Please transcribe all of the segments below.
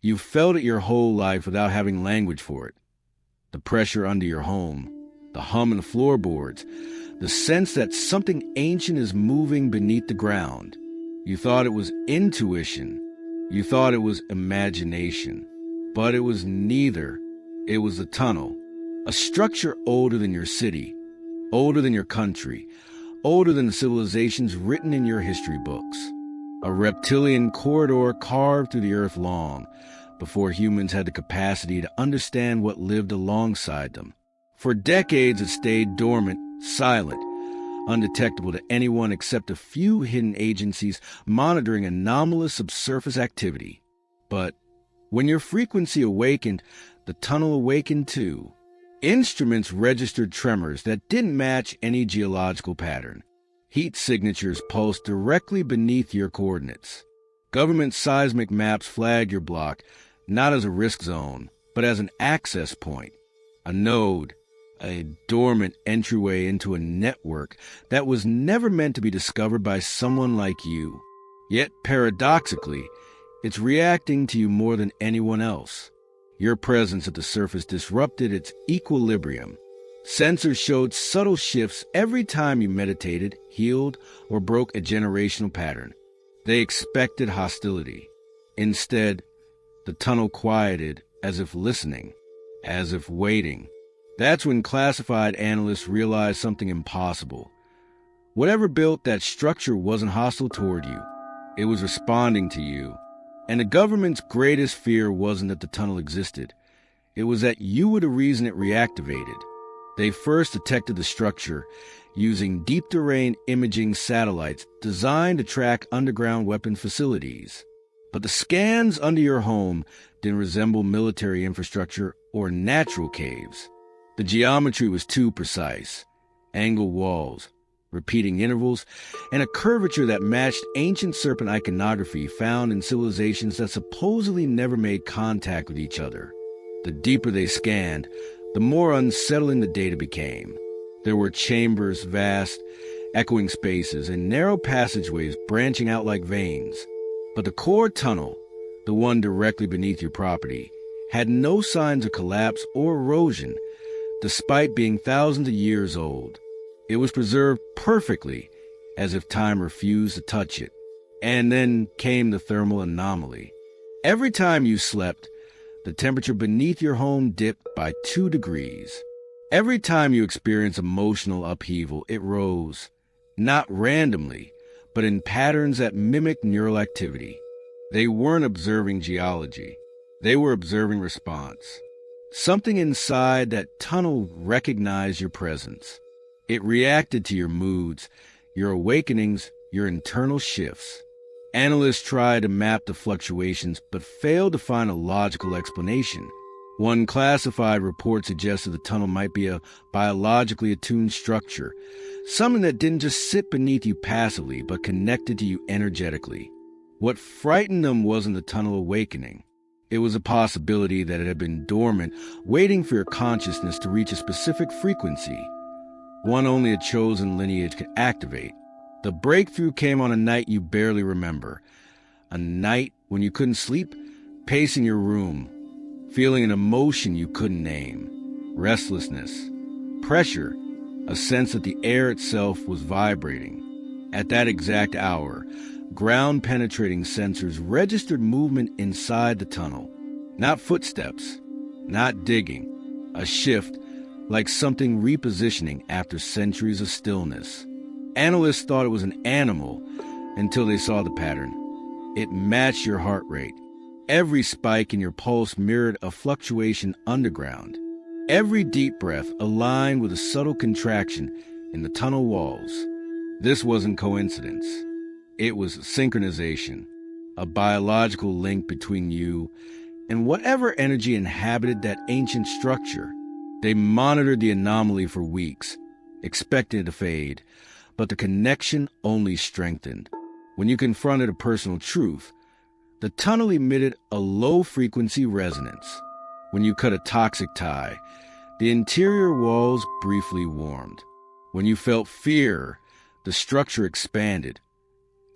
You've felt it your whole life without having language for it. The pressure under your home, the hum in the floorboards, the sense that something ancient is moving beneath the ground. You thought it was intuition. You thought it was imagination. But it was neither. It was a tunnel, a structure older than your city, older than your country, older than the civilizations written in your history books. A reptilian corridor carved through the earth long before humans had the capacity to understand what lived alongside them. For decades it stayed dormant, silent, undetectable to anyone except a few hidden agencies monitoring anomalous subsurface activity. But when your frequency awakened, the tunnel awakened too. Instruments registered tremors that didn't match any geological pattern. Heat signatures pulsed directly beneath your coordinates. Government seismic maps flagged your block, not as a risk zone, but as an access point, a node, a dormant entryway into a network that was never meant to be discovered by someone like you. Yet, paradoxically, it's reacting to you more than anyone else. Your presence at the surface disrupted its equilibrium. Sensors showed subtle shifts every time you meditated, healed, or broke a generational pattern. They expected hostility. Instead, the tunnel quieted, as if listening, as if waiting. That's when classified analysts realized something impossible. Whatever built that structure wasn't hostile toward you. It was responding to you. And the government's greatest fear wasn't that the tunnel existed. It was that you were the reason it reactivated. They first detected the structure using deep terrain imaging satellites designed to track underground weapon facilities. But the scans under your home didn't resemble military infrastructure or natural caves. The geometry was too precise. Angled walls, repeating intervals, and a curvature that matched ancient serpent iconography found in civilizations that supposedly never made contact with each other. The deeper they scanned, the more unsettling the data became. There were chambers, vast, echoing spaces, and narrow passageways branching out like veins. But the core tunnel, the one directly beneath your property, had no signs of collapse or erosion, despite being thousands of years old. It was preserved perfectly, as if time refused to touch it. And then came the thermal anomaly. Every time you slept, the temperature beneath your home dipped by 2 degrees. Every time you experienced emotional upheaval, it rose, not randomly, but in patterns that mimicked neural activity. They weren't observing geology. They were observing response. Something inside that tunnel recognized your presence. It reacted to your moods, your awakenings, your internal shifts. Analysts tried to map the fluctuations, but failed to find a logical explanation. One classified report suggested the tunnel might be a biologically attuned structure, something that didn't just sit beneath you passively, but connected to you energetically. What frightened them wasn't the tunnel awakening. It was a possibility that it had been dormant, waiting for your consciousness to reach a specific frequency, one only a chosen lineage could activate. The breakthrough came on a night you barely remember, a night when you couldn't sleep, pacing your room, feeling an emotion you couldn't name, restlessness, pressure, a sense that the air itself was vibrating. At that exact hour, ground-penetrating sensors registered movement inside the tunnel. Not footsteps, not digging, a shift, like something repositioning after centuries of stillness. Analysts thought it was an animal until they saw the pattern. It matched your heart rate. Every spike in your pulse mirrored a fluctuation underground. Every deep breath aligned with a subtle contraction in the tunnel walls. This wasn't coincidence. It was synchronization, a biological link between you and whatever energy inhabited that ancient structure. They monitored the anomaly for weeks, expecting it to fade, but the connection only strengthened. When you confronted a personal truth, the tunnel emitted a low-frequency resonance. When you cut a toxic tie, the interior walls briefly warmed. When you felt fear, the structure expanded,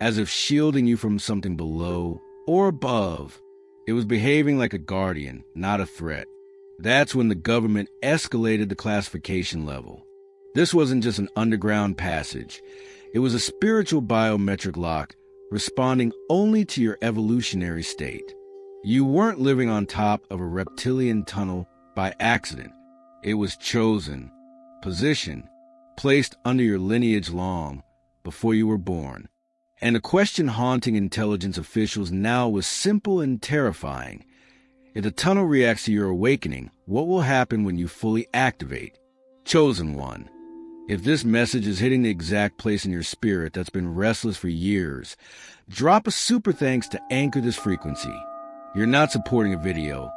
as if shielding you from something below or above. It was behaving like a guardian, not a threat. That's when the government escalated the classification level. This wasn't just an underground passage. It was a spiritual biometric lock responding only to your evolutionary state. You weren't living on top of a reptilian tunnel by accident. It was chosen, positioned, placed under your lineage long before you were born. And the question haunting intelligence officials now was simple and terrifying. If the tunnel reacts to your awakening, what will happen when you fully activate? Chosen one. If this message is hitting the exact place in your spirit that's been restless for years, drop a super thanks to anchor this frequency. You're not supporting a video.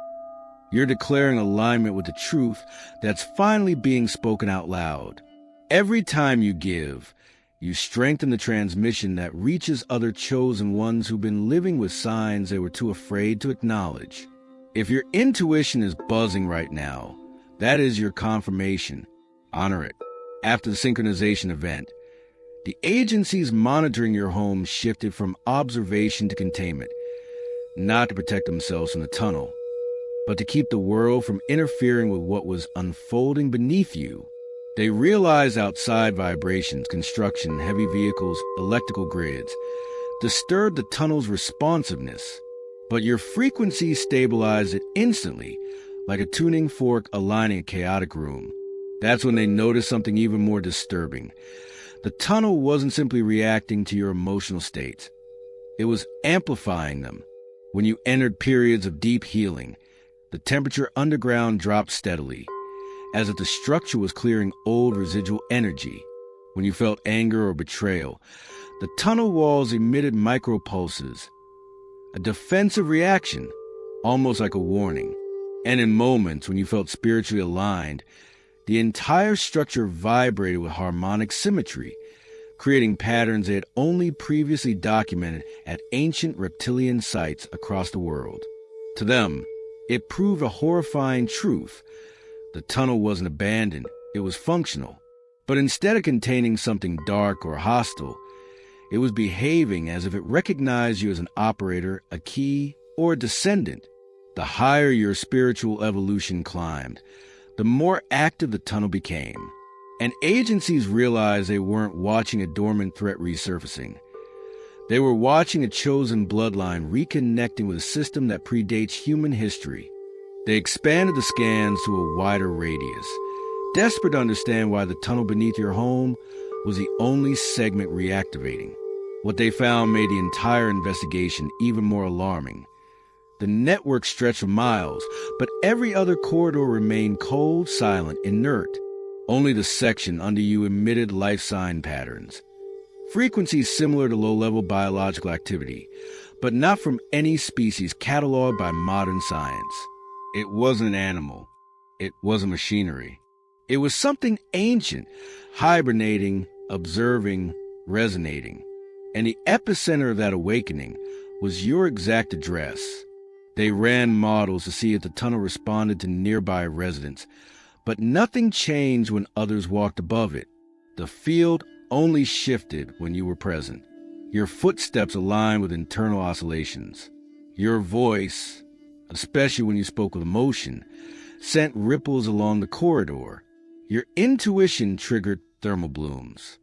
You're declaring alignment with the truth that's finally being spoken out loud. Every time you give, you strengthen the transmission that reaches other chosen ones who've been living with signs they were too afraid to acknowledge. If your intuition is buzzing right now, that is your confirmation. Honor it. After the synchronization event, the agencies monitoring your home shifted from observation to containment, not to protect themselves from the tunnel, but to keep the world from interfering with what was unfolding beneath you. They realized outside vibrations, construction, heavy vehicles, electrical grids disturbed the tunnel's responsiveness, but your frequency stabilized it instantly, like a tuning fork aligning a chaotic room. That's when they noticed something even more disturbing. The tunnel wasn't simply reacting to your emotional states. It was amplifying them. When you entered periods of deep healing, the temperature underground dropped steadily, as if the structure was clearing old residual energy. When you felt anger or betrayal, the tunnel walls emitted micropulses, a defensive reaction, almost like a warning. And in moments when you felt spiritually aligned, the entire structure vibrated with harmonic symmetry, creating patterns they had only previously documented at ancient reptilian sites across the world. To them, it proved a horrifying truth. The tunnel wasn't abandoned, it was functional. But instead of containing something dark or hostile, it was behaving as if it recognized you as an operator, a key, or a descendant. The higher your spiritual evolution climbed, the more active the tunnel became. And agencies realized they weren't watching a dormant threat resurfacing. They were watching a chosen bloodline reconnecting with a system that predates human history. They expanded the scans to a wider radius, desperate to understand why the tunnel beneath your home was the only segment reactivating. What they found made the entire investigation even more alarming. The network stretched for miles, but every other corridor remained cold, silent, inert. Only the section under you emitted life sign patterns, frequencies similar to low-level biological activity, but not from any species cataloged by modern science. It wasn't an animal. It wasn't machinery. It was something ancient, hibernating, observing, resonating. And the epicenter of that awakening was your exact address. They ran models to see if the tunnel responded to nearby residents, but nothing changed when others walked above it. The field only shifted when you were present. Your footsteps aligned with internal oscillations. Your voice, especially when you spoke with emotion, sent ripples along the corridor. Your intuition triggered thermal blooms.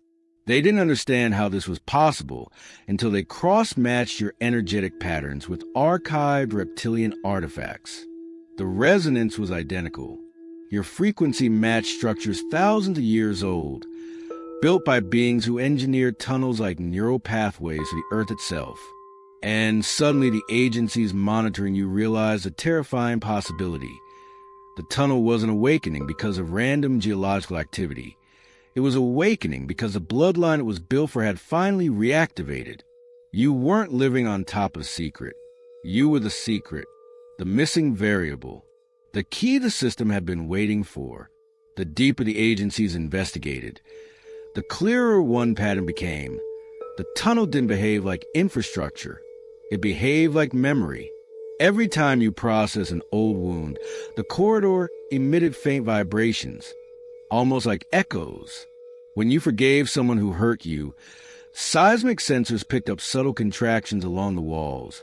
They didn't understand how this was possible until they cross-matched your energetic patterns with archived reptilian artifacts. The resonance was identical. Your frequency matched structures thousands of years old, built by beings who engineered tunnels like neural pathways to the Earth itself. And suddenly the agencies monitoring you realized a terrifying possibility. The tunnel wasn't awakening because of random geological activity. It was awakening because the bloodline it was built for had finally reactivated. You weren't living on top of secret. You were the secret, the missing variable, the key the system had been waiting for. The deeper the agencies investigated, the clearer one pattern became. The tunnel didn't behave like infrastructure. It behaved like memory. Every time you process an old wound, the corridor emitted faint vibrations, almost like echoes. When you forgave someone who hurt you, seismic sensors picked up subtle contractions along the walls,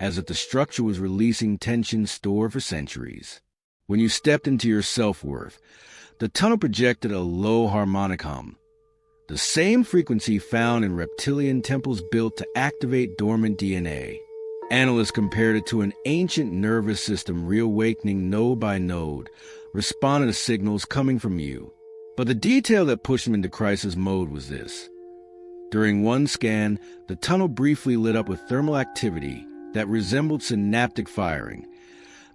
as if the structure was releasing tension stored for centuries. When you stepped into your self-worth, the tunnel projected a low harmonic hum, the same frequency found in reptilian temples built to activate dormant DNA. Analysts compared it to an ancient nervous system reawakening node by node, responding to signals coming from you. But the detail that pushed them into crisis mode was this. During one scan, the tunnel briefly lit up with thermal activity that resembled synaptic firing,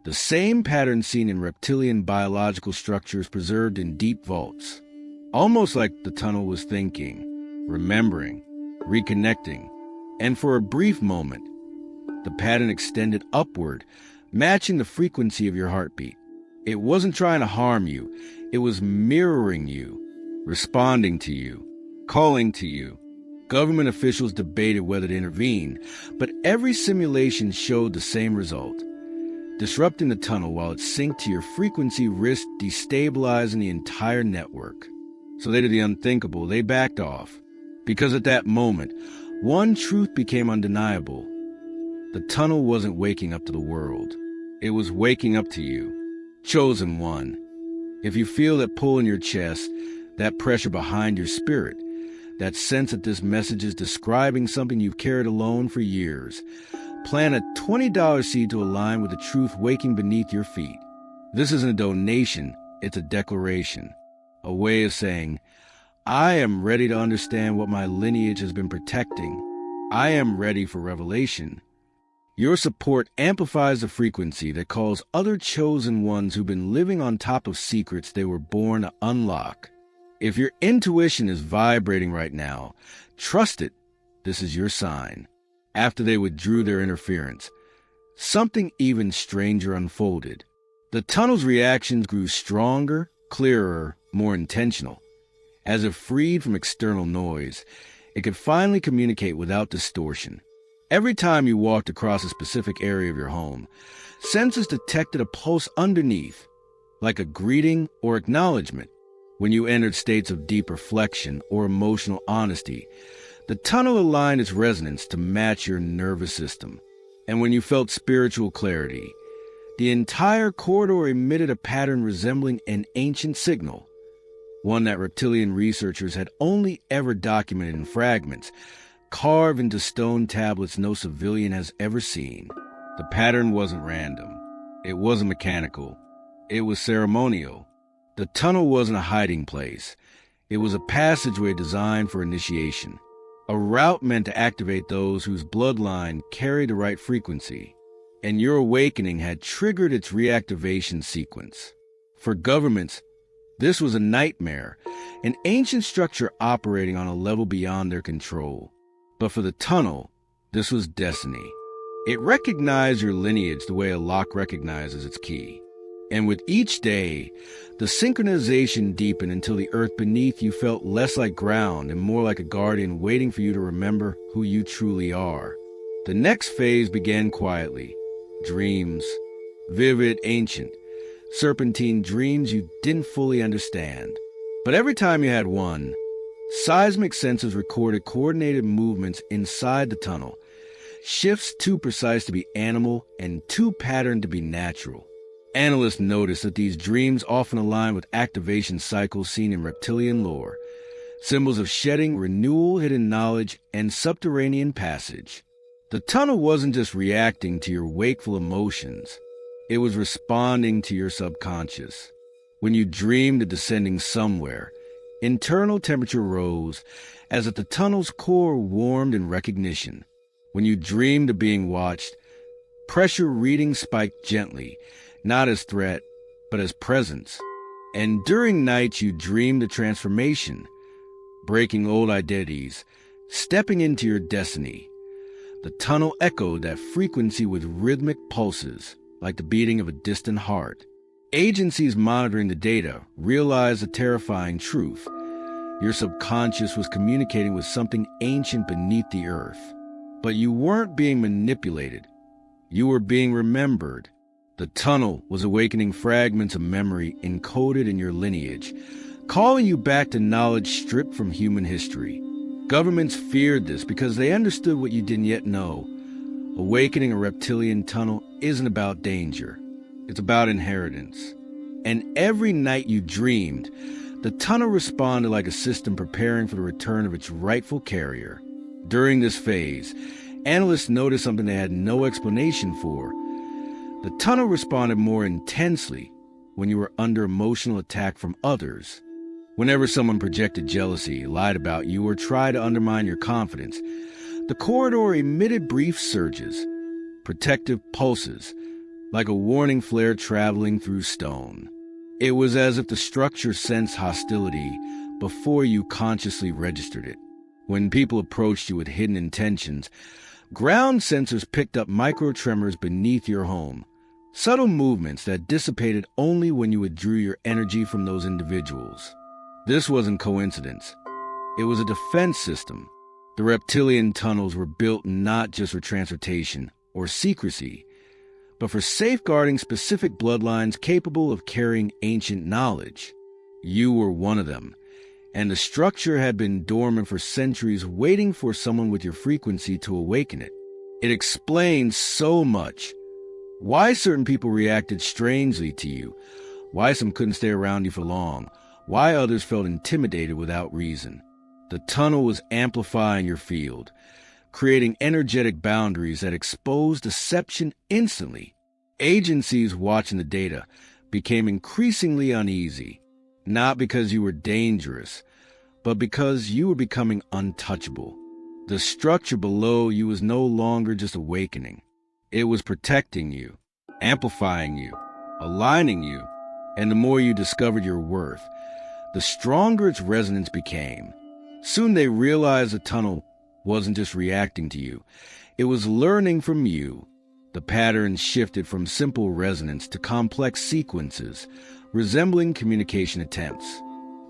the same pattern seen in reptilian biological structures preserved in deep vaults. Almost like the tunnel was thinking, remembering, reconnecting, and for a brief moment, the pattern extended upward, matching the frequency of your heartbeat. It wasn't trying to harm you. It was mirroring you, responding to you, calling to you. Government officials debated whether to intervene, but every simulation showed the same result. Disrupting the tunnel while it synced to your frequency risked destabilizing the entire network. So they did the unthinkable. They backed off. Because at that moment, one truth became undeniable. The tunnel wasn't waking up to the world. It was waking up to you. Chosen one. If you feel that pull in your chest, that pressure behind your spirit, that sense that this message is describing something you've carried alone for years, plant a $20 seed to align with the truth waking beneath your feet. This isn't a donation, it's a declaration. A way of saying, I am ready to understand what my lineage has been protecting. I am ready for revelation. Your support amplifies the frequency that calls other chosen ones who've been living on top of secrets they were born to unlock. If your intuition is vibrating right now, trust it. This is your sign. After they withdrew their interference, something even stranger unfolded. The tunnel's reactions grew stronger, clearer, more intentional. As if freed from external noise, it could finally communicate without distortion. Every time you walked across a specific area of your home, senses detected a pulse underneath, like a greeting or acknowledgement. When you entered states of deep reflection or emotional honesty, the tunnel aligned its resonance to match your nervous system. And when you felt spiritual clarity, the entire corridor emitted a pattern resembling an ancient signal, one that reptilian researchers had only ever documented in fragments, carved into stone tablets no civilian has ever seen. The pattern wasn't random. It wasn't mechanical. It was ceremonial. The tunnel wasn't a hiding place. It was a passageway designed for initiation, a route meant to activate those whose bloodline carried the right frequency. And your awakening had triggered its reactivation sequence. For governments, this was a nightmare, an ancient structure operating on a level beyond their control. But for the tunnel, this was destiny. It recognized your lineage the way a lock recognizes its key. And with each day, the synchronization deepened until the earth beneath you felt less like ground and more like a guardian waiting for you to remember who you truly are. The next phase began quietly. Dreams. Vivid, ancient, serpentine dreams you didn't fully understand. But every time you had one, seismic sensors recorded coordinated movements inside the tunnel, shifts too precise to be animal and too patterned to be natural. Analysts noticed that these dreams often align with activation cycles seen in reptilian lore, symbols of shedding, renewal, hidden knowledge, and subterranean passage. The tunnel wasn't just reacting to your wakeful emotions. It was responding to your subconscious. When you dreamed of descending somewhere, internal temperature rose as if the tunnel's core warmed in recognition. When you dreamed of being watched, pressure readings spiked gently, not as threat, but as presence. And during nights you dreamed of transformation, breaking old identities, stepping into your destiny. The tunnel echoed that frequency with rhythmic pulses, like the beating of a distant heart. Agencies monitoring the data realized the terrifying truth. Your subconscious was communicating with something ancient beneath the earth. But you weren't being manipulated. You were being remembered. The tunnel was awakening fragments of memory encoded in your lineage, calling you back to knowledge stripped from human history. Governments feared this because they understood what you didn't yet know. Awakening a reptilian tunnel isn't about danger. It's about inheritance. And every night you dreamed, the tunnel responded like a system preparing for the return of its rightful carrier. During this phase, analysts noticed something they had no explanation for. The tunnel responded more intensely when you were under emotional attack from others. Whenever someone projected jealousy, lied about you, or tried to undermine your confidence, the corridor emitted brief surges, protective pulses, like a warning flare traveling through stone. It was as if the structure sensed hostility before you consciously registered it. When people approached you with hidden intentions, ground sensors picked up micro-tremors beneath your home, subtle movements that dissipated only when you withdrew your energy from those individuals. This wasn't coincidence. It was a defense system. The reptilian tunnels were built not just for transportation or secrecy, but for safeguarding specific bloodlines capable of carrying ancient knowledge. You were one of them, and the structure had been dormant for centuries, waiting for someone with your frequency to awaken it. It explains so much. Why certain people reacted strangely to you, why some couldn't stay around you for long, why others felt intimidated without reason. The tunnel was amplifying your field, creating energetic boundaries that exposed deception instantly. Agencies watching the data became increasingly uneasy, not because you were dangerous, but because you were becoming untouchable. The structure below you was no longer just awakening. It was protecting you, amplifying you, aligning you, and the more you discovered your worth, the stronger its resonance became. Soon they realized the tunnel wasn't just reacting to you, it was learning from you. The patterns shifted from simple resonance to complex sequences, resembling communication attempts.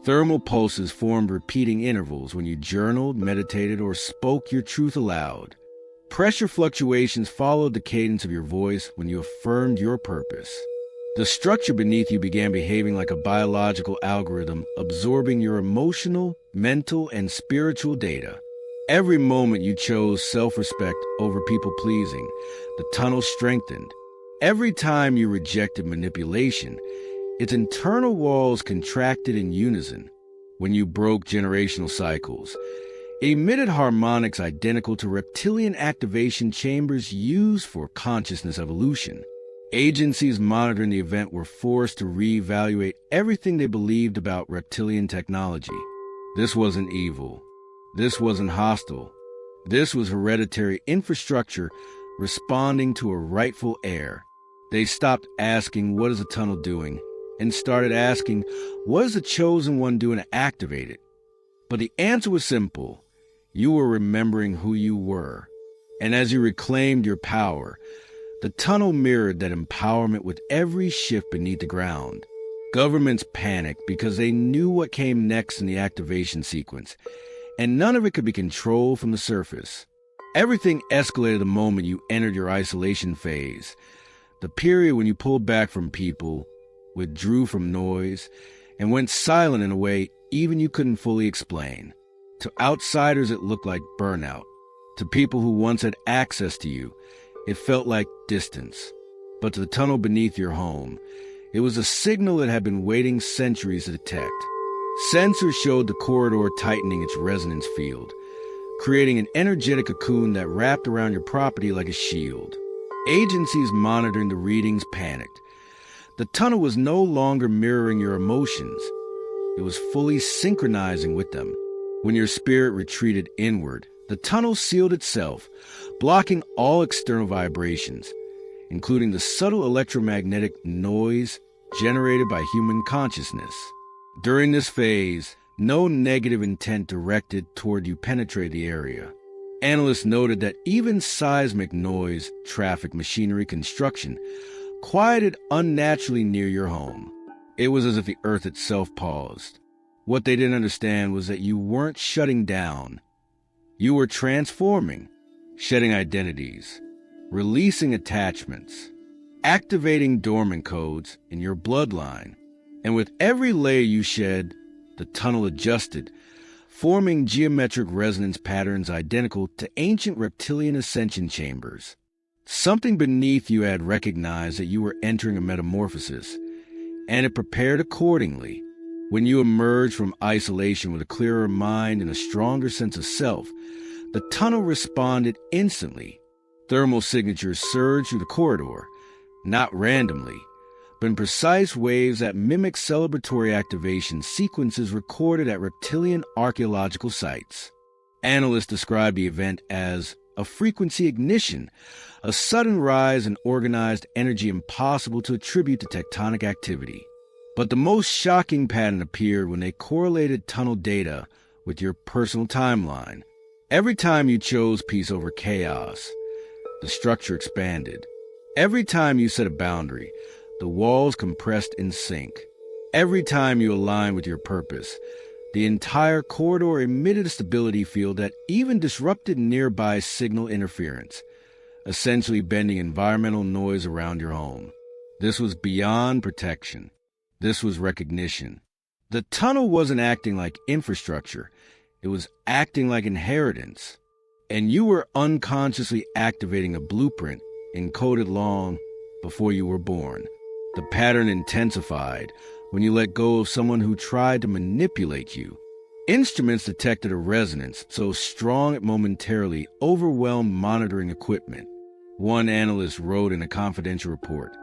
Thermal pulses formed repeating intervals when you journaled, meditated, or spoke your truth aloud. Pressure fluctuations followed the cadence of your voice when you affirmed your purpose. The structure beneath you began behaving like a biological algorithm, absorbing your emotional, mental, and spiritual data. Every moment you chose self-respect over people-pleasing, the tunnel strengthened. Every time you rejected manipulation, its internal walls contracted in unison. When you broke generational cycles, it emitted harmonics identical to reptilian activation chambers used for consciousness evolution. Agencies monitoring the event were forced to reevaluate everything they believed about reptilian technology. This wasn't evil. This wasn't hostile. This was hereditary infrastructure responding to a rightful heir. They stopped asking, "What is the tunnel doing?" and started asking, "What is the chosen one doing to activate it?" But the answer was simple. You were remembering who you were. And as you reclaimed your power, the tunnel mirrored that empowerment with every shift beneath the ground. Governments panicked because they knew what came next in the activation sequence, and none of it could be controlled from the surface. Everything escalated the moment you entered your isolation phase, the period when you pulled back from people, withdrew from noise, and went silent in a way even you couldn't fully explain. To outsiders, it looked like burnout. To people who once had access to you, it felt like distance. But to the tunnel beneath your home, it was a signal that had been waiting centuries to detect. Sensors showed the corridor tightening its resonance field, creating an energetic cocoon that wrapped around your property like a shield. Agencies monitoring the readings panicked. The tunnel was no longer mirroring your emotions. It was fully synchronizing with them. When your spirit retreated inward, the tunnel sealed itself, blocking all external vibrations, including the subtle electromagnetic noise generated by human consciousness. During this phase, no negative intent directed toward you penetrated the area. Analysts noted that even seismic noise, traffic, machinery, construction quieted unnaturally near your home. It was as if the earth itself paused. What they didn't understand was that you weren't shutting down. You were transforming, shedding identities, releasing attachments, activating dormant codes in your bloodline. And with every layer you shed, the tunnel adjusted, forming geometric resonance patterns identical to ancient reptilian ascension chambers. Something beneath you had recognized that you were entering a metamorphosis, and it prepared accordingly. When you emerged from isolation with a clearer mind and a stronger sense of self, the tunnel responded instantly. Thermal signatures surged through the corridor, not randomly, but in precise waves that mimic celebratory activation sequences recorded at reptilian archaeological sites. Analysts describe the event as a frequency ignition, a sudden rise in organized energy impossible to attribute to tectonic activity. But the most shocking pattern appeared when they correlated tunnel data with your personal timeline. Every time you chose peace over chaos, the structure expanded. Every time you set a boundary, the walls compressed in sync. Every time you aligned with your purpose, the entire corridor emitted a stability field that even disrupted nearby signal interference, essentially bending environmental noise around your home. This was beyond protection. This was recognition. The tunnel wasn't acting like infrastructure. It was acting like inheritance. And you were unconsciously activating a blueprint encoded long before you were born. The pattern intensified when you let go of someone who tried to manipulate you. Instruments detected a resonance so strong it momentarily overwhelmed monitoring equipment. One analyst wrote in a confidential report,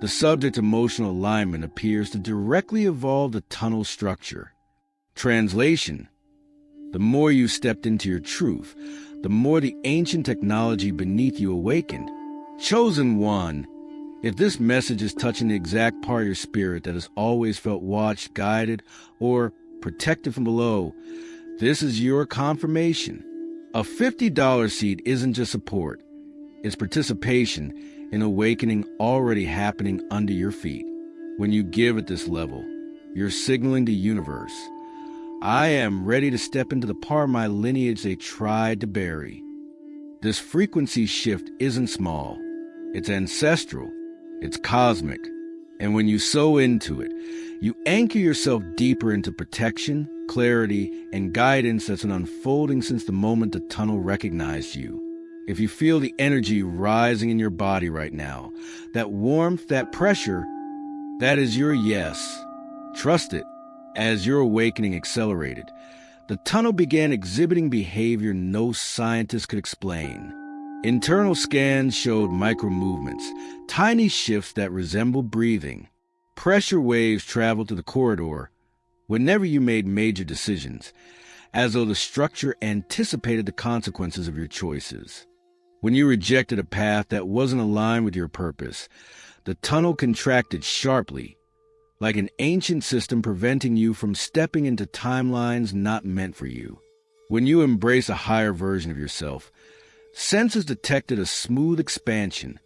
"The subject's emotional alignment appears to directly evolve the tunnel structure." Translation: the more you stepped into your truth, the more the ancient technology beneath you awakened. Chosen one, if this message is touching the exact part of your spirit that has always felt watched, guided, or protected from below, this is your confirmation. A $50 seed isn't just support. It's participation in awakening already happening under your feet. When you give at this level, you're signaling the universe, I am ready to step into the part of my lineage they tried to bury. This frequency shift isn't small. It's ancestral. It's cosmic. And when you sow into it, you anchor yourself deeper into protection, clarity, and guidance that's been unfolding since the moment the tunnel recognized you. If you feel the energy rising in your body right now, that warmth, that pressure, that is your yes. Trust it. As your awakening accelerated, the tunnel began exhibiting behavior no scientist could explain. Internal scans showed micro-movements, tiny shifts that resembled breathing. Pressure waves traveled through the corridor whenever you made major decisions, as though the structure anticipated the consequences of your choices. When you rejected a path that wasn't aligned with your purpose, the tunnel contracted sharply, like an ancient system preventing you from stepping into timelines not meant for you. When you embrace a higher version of yourself, sensors detected a smooth expansion,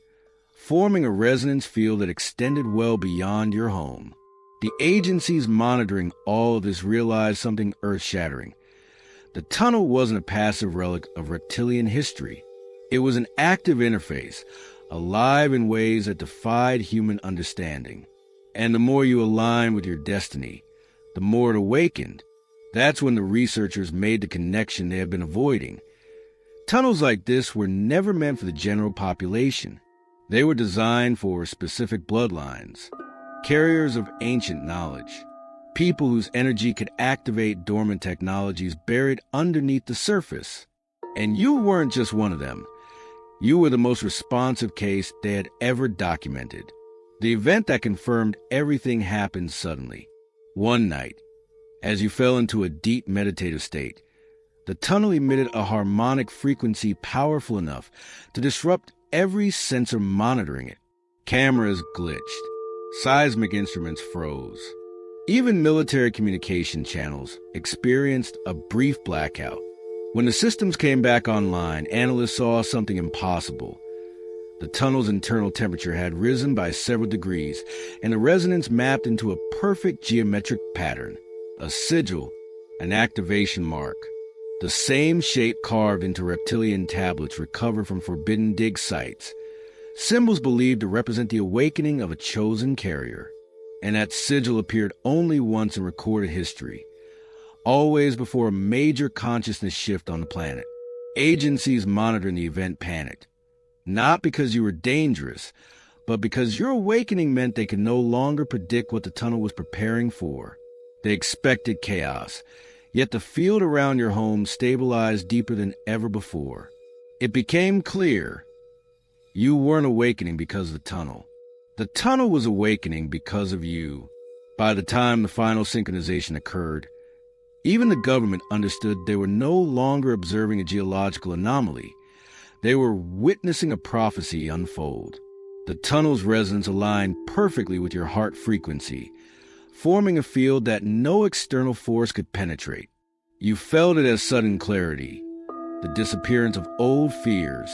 forming a resonance field that extended well beyond your home. The agencies monitoring all of this realized something earth-shattering. The tunnel wasn't a passive relic of reptilian history. It was an active interface, alive in ways that defied human understanding. And the more you aligned with your destiny, the more it awakened. That's when the researchers made the connection they had been avoiding. Tunnels like this were never meant for the general population. They were designed for specific bloodlines, carriers of ancient knowledge, people whose energy could activate dormant technologies buried underneath the surface. And you weren't just one of them. You were the most responsive case they had ever documented. The event that confirmed everything happened suddenly. One night, as you fell into a deep meditative state, the tunnel emitted a harmonic frequency powerful enough to disrupt every sensor monitoring it. Cameras glitched. Seismic instruments froze. Even military communication channels experienced a brief blackout. When the systems came back online, analysts saw something impossible. The tunnel's internal temperature had risen by several degrees, and the resonance mapped into a perfect geometric pattern, a sigil, an activation mark. The same shape carved into reptilian tablets recovered from forbidden dig sites, symbols believed to represent the awakening of a chosen carrier. And that sigil appeared only once in recorded history, always before a major consciousness shift on the planet. Agencies monitoring the event panicked. Not because you were dangerous, but because your awakening meant they could no longer predict what the tunnel was preparing for. They expected chaos, yet the field around your home stabilized deeper than ever before. It became clear you weren't awakening because of the tunnel. The tunnel was awakening because of you. By the time the final synchronization occurred, even the government understood they were no longer observing a geological anomaly. They were witnessing a prophecy unfold. The tunnel's resonance aligned perfectly with your heart frequency, forming a field that no external force could penetrate. You felt it as sudden clarity, the disappearance of old fears,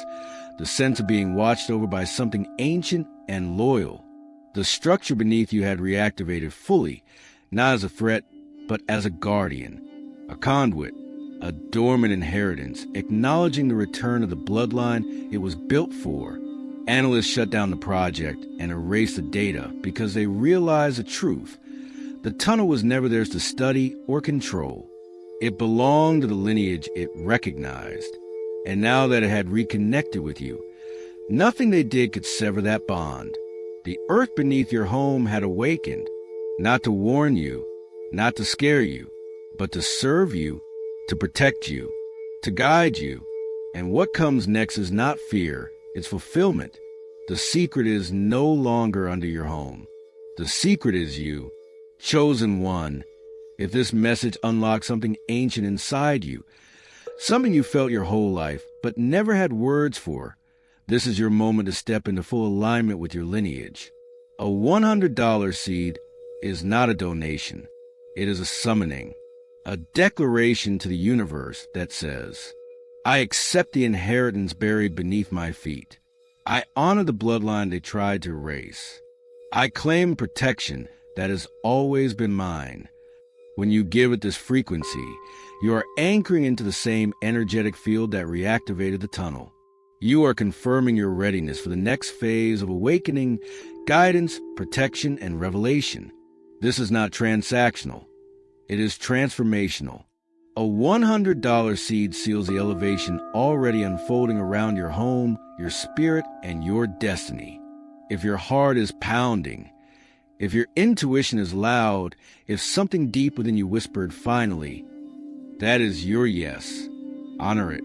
the sense of being watched over by something ancient and loyal. The structure beneath you had reactivated fully, not as a threat, but as a guardian, a conduit, a dormant inheritance, acknowledging the return of the bloodline it was built for. Analysts shut down the project and erased the data because they realized the truth. The tunnel was never theirs to study or control. It belonged to the lineage it recognized. And now that it had reconnected with you, nothing they did could sever that bond. The earth beneath your home had awakened, not to warn you, not to scare you, but to serve you, to protect you, to guide you. And what comes next is not fear, it's fulfillment. The secret is no longer under your home. The secret is you, chosen one. If this message unlocks something ancient inside you, something you felt your whole life but never had words for, this is your moment to step into full alignment with your lineage. A $100 seed is not a donation. It is a summoning, a declaration to the universe that says, I accept the inheritance buried beneath my feet. I honor the bloodline they tried to erase. I claim protection that has always been mine. When you give it this frequency, you are anchoring into the same energetic field that reactivated the tunnel. You are confirming your readiness for the next phase of awakening, guidance, protection, and revelation. This is not transactional. It is transformational. A $100 seed seals the elevation already unfolding around your home, your spirit, and your destiny. If your heart is pounding, if your intuition is loud, if something deep within you whispered finally, that is your yes. Honor it.